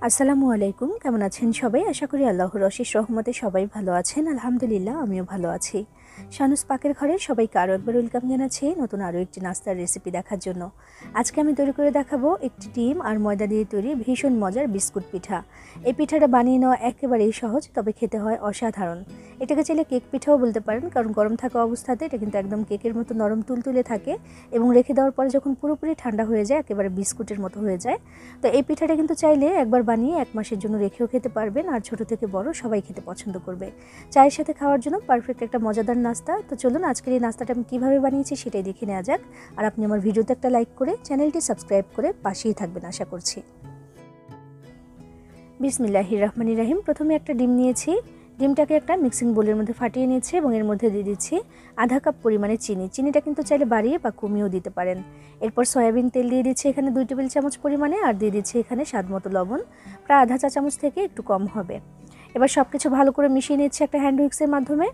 আসসালামু আলাইকুম, কেমন আছেন সবাই? আশা করি আল্লাহর অশেষ রহমতে সবাই ভালো আছেন। আলহামদুলিল্লাহ, আমিও ভালো আছি। শানুস পাকের ঘরে সবাইকে আরও একবার ওয়েলকাম জানাচ্ছি নতুন আরও একটি নাস্তার রেসিপি দেখার জন্য। আজকে আমি তৈরি করে দেখাবো একটি ডিম আর ময়দা দিয়ে তৈরি ভীষণ মজার বিস্কুট পিঠা। এই পিঠাটা বানিয়ে নেওয়া একেবারেই সহজ, তবে খেতে হয় অসাধারণ। এটাকে চাইলে কেক পিঠাও বলতে পারেন, কারণ গরম থাকা অবস্থাতে এটা কিন্তু একদম কেকের মতো নরম তুলতুলে থাকে এবং রেখে দেওয়ার পরে যখন পুরোপুরি ঠান্ডা হয়ে যায় একেবারে বিস্কুটের মতো হয়ে যায়। তো এই পিঠাটা কিন্তু চাইলে একবার বানিয়ে 1 মাসের জন্য রেখেও খেতে পারবেন, আর ছোট থেকে বড় সবাই খেতে পছন্দ করবে। চায়ের সাথে খাওয়ার জন্য পারফেক্ট একটা মজাদার নাস্তা। তো চলুন আজকের এই নাস্তাটা আমি কীভাবে বানিয়েছি সেটাই দেখে নেওয়া যাক। আর আপনি আমার ভিডিওতে একটা লাইক করে চ্যানেলটি সাবস্ক্রাইব করে পাশেই থাকবেন আশা করছি। বিসমিল্লাহির রহমানির রহিম। প্রথমে একটা ডিম নিয়েছি। ডিমটাকে একটা মিক্সিং বোলের মধ্যে ফাটিয়ে নিয়েছি এবং এর মধ্যে দিয়ে দিচ্ছি আধা কাপ পরিমাণে চিনি। চিনিটা কিন্তু চাইলে বাড়িয়ে বা কমিয়েও দিতে পারেন। এরপর সয়াবিন তেল দিয়ে দিচ্ছি এখানে 2 টেবিল চামচ পরিমাণে, আর দিয়ে দিচ্ছি এখানে স্বাদ মতো লবণ, প্রায় আধা চা চামচ থেকে একটু কম হবে। এবার সব কিছু ভালো করে মিশিয়ে নিচ্ছি একটা হ্যান্ড উইক্সের মাধ্যমে।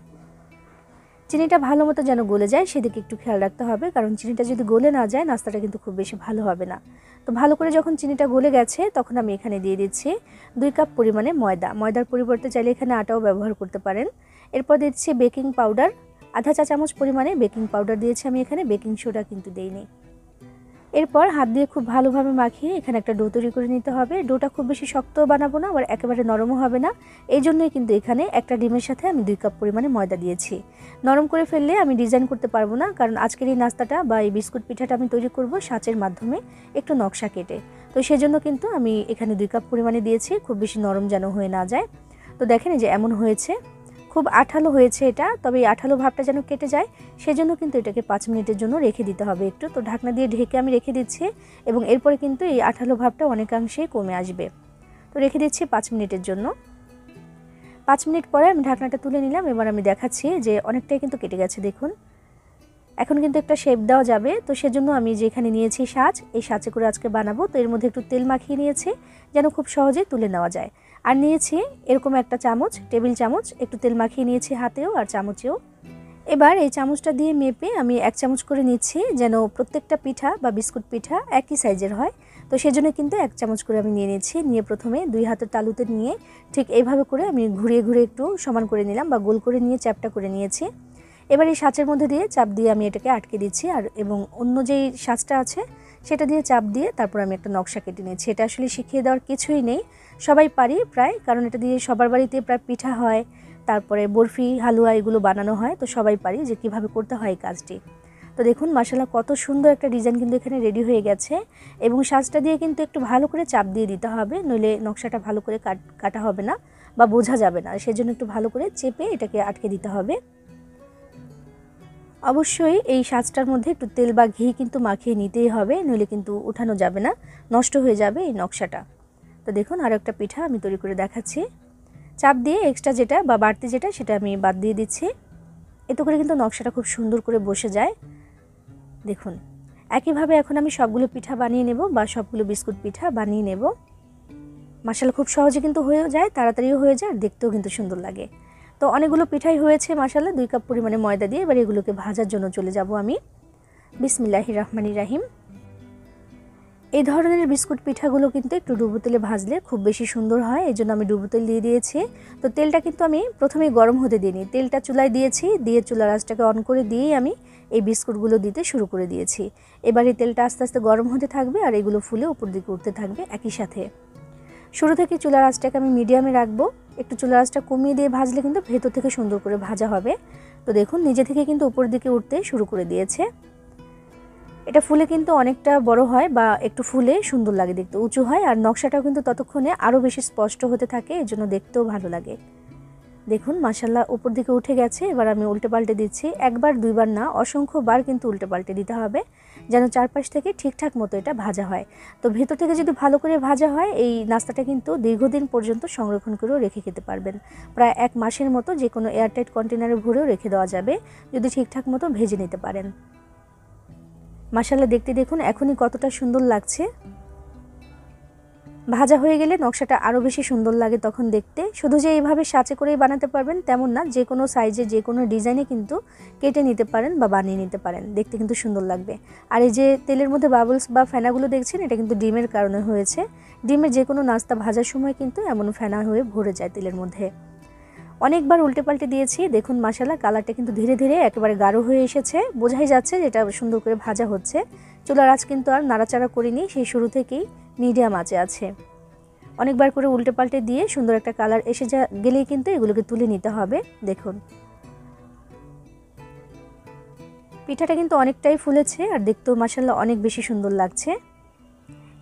চিনিটা ভালো মতো যেন গলে যায় সেদিকে একটু খেয়াল রাখতে হবে, কারণ চিনিটা যদি গলে না যায় নাস্তাটা কিন্তু খুব বেশি ভালো হবে না। তো ভালো করে যখন চিনিটা গলে গেছে তখন আমি এখানে দিয়ে দিচ্ছি 2 কাপ পরিমাণে ময়দা। ময়দার পরিবর্তে চাইলে এখানে আটাও ব্যবহার করতে পারেন। এরপর দিচ্ছি বেকিং পাউডার, আধা চা চামচ পরিমাণে বেকিং পাউডার দিয়েছি আমি এখানে, বেকিং সোডা কিন্তু দেইনি। এরপর হাত দিয়ে খুব ভালোভাবে মাখিয়ে এখানে একটা ডো তৈরি করে নিতে হবে। ডোটা খুব বেশি শক্তও বানাবো না, আবার একেবারে নরমও হবে না। এই জন্যই কিন্তু এখানে একটা ডিমের সাথে আমি 2 কাপ পরিমাণে ময়দা দিয়েছি। নরম করে ফেললে আমি ডিজাইন করতে পারবো না, কারণ আজকের এই নাস্তাটা বা এই বিস্কুট পিঠাটা আমি তৈরি করব সাঁচের মাধ্যমে একটু নকশা কেটে। তো সেজন্য কিন্তু আমি এখানে 2 কাপ পরিমাণে দিয়েছি, খুব বেশি নরম যেন হয়ে না যায়। তো দেখেন যে এমন হয়েছে, খুব আঠালো হয়েছে এটা, তবে এই আঠালো ভাবটা যেন কেটে যায় সেজন্য কিন্তু এটাকে 5 মিনিটের জন্য রেখে দিতে হবে একটু। তো ঢাকনা দিয়ে ঢেকে আমি রেখে দিচ্ছি এবং এরপরে কিন্তু এই আঠালো ভাবটা অনেকাংশেই কমে আসবে। তো রেখে দিচ্ছি 5 মিনিটের জন্য। 5 মিনিট পরে আমি ঢাকনাটা তুলে নিলাম। এবার আমি দেখাচ্ছি যে অনেকটাই কিন্তু কেটে গেছে, দেখুন। এখন কিন্তু একটা শেপ দেওয়া যাবে। তো সেজন্য আমি যেখানে নিয়েছি সাজ, এই সাজে করে আজকে বানাবো। তো এর মধ্যে একটু তেল মাখিয়ে নিয়েছি যেন খুব সহজেই তুলে নেওয়া যায়। আর নিয়েছি এরকম একটা চামচ, টেবিল চামচ, একটু তেল মাখিয়ে নিয়েছি হাতেও আর চামচেও। এবার এই চামচটা দিয়ে মেপে আমি 1 চামচ করে নিচ্ছি, যেন প্রত্যেকটা পিঠা বা বিস্কুট পিঠা একই সাইজের হয়। তো সেজন্য কিন্তু 1 চামচ করে আমি নিয়ে নিচ্ছি। নিয়ে প্রথমে 2 হাতের তালুতে নিয়ে ঠিক এইভাবে করে আমি ঘুরিয়ে ঘুরিয়ে একটু সমান করে নিলাম বা গোল করে নিয়ে চ্যাপটা করে নিয়েছি। এবার এই সাঁচের মধ্যে দিয়ে চাপ দিয়ে আমি এটাকে আটকে দিচ্ছি, আর এবং অন্য যেই সাঁচটা আছে সেটা দিয়ে চাপ দিয়ে তারপর আমি একটা নকশা কেটে নিয়েছি। এটা আসলে শিখিয়ে দেওয়ার কিছুই নেই, সবাই পারি প্রায়, কারণ এটা দিয়ে সবার বাড়িতে প্রায় পিঠা হয়, তারপরে বরফি, হালুয়া এগুলো বানানো হয়। তো সবাই পারি যে কিভাবে করতে হয় এই কাজটি। তো দেখুন মাশাআল্লাহ কত সুন্দর একটা ডিজাইন কিন্তু এখানে রেডি হয়ে গেছে। এবং সাঁচটা দিয়ে কিন্তু একটু ভালো করে চাপ দিয়ে দিতে হবে, নইলে নকশাটা ভালো করে কাটা হবে না বা বোঝা যাবে না। সেজন্য একটু ভালো করে চেপে এটাকে আটকে দিতে হবে। অবশ্যই এই সাজটার মধ্যে একটু তেল বা ঘি কিন্তু মাখিয়ে নিতেই হবে, নইলে কিন্তু উঠানো যাবে না, নষ্ট হয়ে যাবে এই নকশাটা। তো দেখুন আরও একটা পিঠা আমি তৈরি করে দেখাচ্ছি। চাপ দিয়ে এক্সট্রা যেটা বা বাড়তি যেটা সেটা আমি বাদ দিয়ে দিচ্ছি। এতে করে কিন্তু নকশাটা খুব সুন্দর করে বসে যায়। দেখুন একইভাবে এখন আমি সবগুলো পিঠা বানিয়ে নেব বা সবগুলো বিস্কুট পিঠা বানিয়ে নেব। মাশাআল্লাহ খুব সহজে কিন্তু হয়ে যায়, তাড়াতাড়িও হয়ে যায়, আর দেখতেও কিন্তু সুন্দর লাগে। তো অনেকগুলো পিঠাই হয়েছে মাশাআল্লাহ 2 কাপ পরিমাণে ময়দা দিয়ে। এবার এগুলোকে ভাজার জন্য চলে যাব আমি। বিসমিল্লাহির রহমানির রহিম। এই ধরনের বিস্কুট পিঠাগুলো কিন্তু একটু ডুবো তেলে ভাজলে খুব বেশি সুন্দর হয়, এই জন্য আমি ডুবো তেল দিয়ে দিয়েছি। তো তেলটা কিন্তু আমি প্রথমেই গরম হতে দিইনি, তেলটা চুলায় দিয়েছি, দিয়ে চুলার আঁচটাকে অন করে দিয়েই আমি এই বিস্কুটগুলো দিতে শুরু করে দিয়েছি। এবার এই তেলটা আস্তে আস্তে গরম হতে থাকবে আর এগুলো ফুলে উপর দিকে উঠতে থাকবে একই সাথে। শুরু থেকে চুলার আঁচটাকে আমি মিডিয়ামে রাখবো, একটু চুলার আঁচটা কমিয়ে দিয়ে ভাজলে কিন্তু ভেতর থেকে সুন্দর করে ভাজা হবে। তো দেখুন নিজে থেকে কিন্তু উপর দিকে উঠতে শুরু করে দিয়েছে। এটা ফুলে কিন্তু অনেকটা বড় হয় বা একটু ফুলে সুন্দর লাগে দেখতে, উঁচু হয়, আর নকশাটাও কিন্তু ততক্ষণে আরও বেশি স্পষ্ট হতে থাকে, এজন্য দেখতেও ভালো লাগে। দেখুন মাশাআল্লাহ উপর দিকে উঠে গেছে। এবার আমি উল্টে পাল্টে দিচ্ছি, একবার দুইবার না অসংখ্যবার কিন্তু উল্টে পাল্টে দিতে হবে, যেন চারপাশ থেকে ঠিকঠাক মতো এটা ভাজা হয়। তো ভেতর থেকে যদি ভালো করে ভাজা হয় এই নাস্তাটা কিন্তু দীর্ঘদিন পর্যন্ত সংরক্ষণ করেও রেখে খেতে পারবেন। প্রায় 1 মাসের মতো যে কোনো এয়ারটাইট কন্টেনারে ভরেও রেখে দেওয়া যাবে যদি ঠিকঠাক মতো ভেজে নিতে পারেন। মাশাআল্লাহ দেখতে দেখুন এখনই কতটা সুন্দর লাগছে। ভাজা হয়ে গেলে নকশাটা আরও বেশি সুন্দর লাগে তখন দেখতে। শুধু যে এইভাবে সাঁচে করেই বানাতে পারবেন তেমন না, যে কোনো সাইজে যে কোনো ডিজাইনে কিন্তু কেটে নিতে পারেন বা বানিয়ে নিতে পারেন, দেখতে কিন্তু সুন্দর লাগবে। আর এই যে তেলের মধ্যে বাবলস বা ফেনাগুলো দেখছেন, এটা কিন্তু ডিমের কারণে হয়েছে। ডিমের যে কোনো নাস্তা ভাজার সময় কিন্তু এমন ফেনা হয়ে ভরে যায় তেলের মধ্যে। অনেকবার উল্টে পাল্টে দিয়েছি, দেখুন মাশাআল্লাহ কালারটা কিন্তু ধীরে ধীরে একেবারে গাঢ় হয়ে এসেছে, বোঝাই যাচ্ছে যেটা সুন্দর করে ভাজা হচ্ছে। চুলার আঁচ কিন্তু আর নাড়াচাড়া করিনি, সেই শুরু থেকেই মিডিয়াম আঁচে আছে। অনেকবার করে উল্টে পাল্টে দিয়ে সুন্দর একটা কালার এসে গেলেই কিন্তু এগুলোকে তুলে নিতে হবে। দেখুন পিঠাটা কিন্তু অনেকটাই ফুলেছে আর দেখতেও মাশাআল্লাহ অনেক বেশি সুন্দর লাগছে।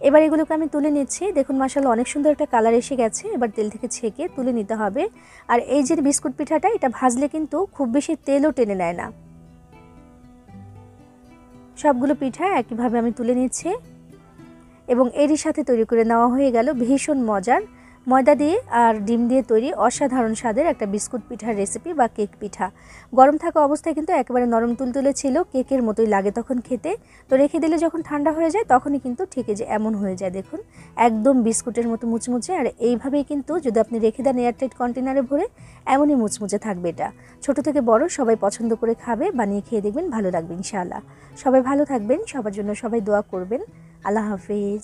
এবার এগুলোকে আমি তুলে নিচ্ছি। দেখুন মাশাআল্লাহ অনেক সুন্দর একটা কালার এসে গেছে। এবার তেল থেকে ছেঁকে তুলে নিতে হবে। আর এই যে বিস্কুট পিঠাটা, এটা ভাজলে কিন্তু খুব বেশি তেলও টেনে নেয় না। সবগুলো পিঠা একইভাবে আমি তুলে নিচ্ছি এবং এরই সাথে তৈরি করে নেওয়া হয়ে গেল ভীষণ মজার ময়দা দিয়ে আর ডিম দিয়ে তৈরি অসাধারণ স্বাদের একটা বিস্কুট পিঠার রেসিপি বা কেক পিঠা। গরম থাকা অবস্থায় কিন্তু একেবারে নরম তুলতুলে ছিল, কেকের মতোই লাগে তখন খেতে। তো রেখে দিলে যখন ঠান্ডা হয়ে যায় তখনই কিন্তু ঠিক যে এমন হয়ে যায়, দেখুন একদম বিস্কুটের মতো মুচমুচে। আর এইভাবেই কিন্তু যদি আপনি রেখে দেন এয়ারটাইট কন্টেনারে ভরে, এমনই মুচমুচে থাকবে এটা। ছোট থেকে বড় সবাই পছন্দ করে খাবে, বানিয়ে খেয়ে দেখবেন ভালো লাগবে ইনশাআল্লাহ। সবাই ভালো থাকবেন, সবার জন্য সবাই দোয়া করবেন। আল্লাহ হাফিজ।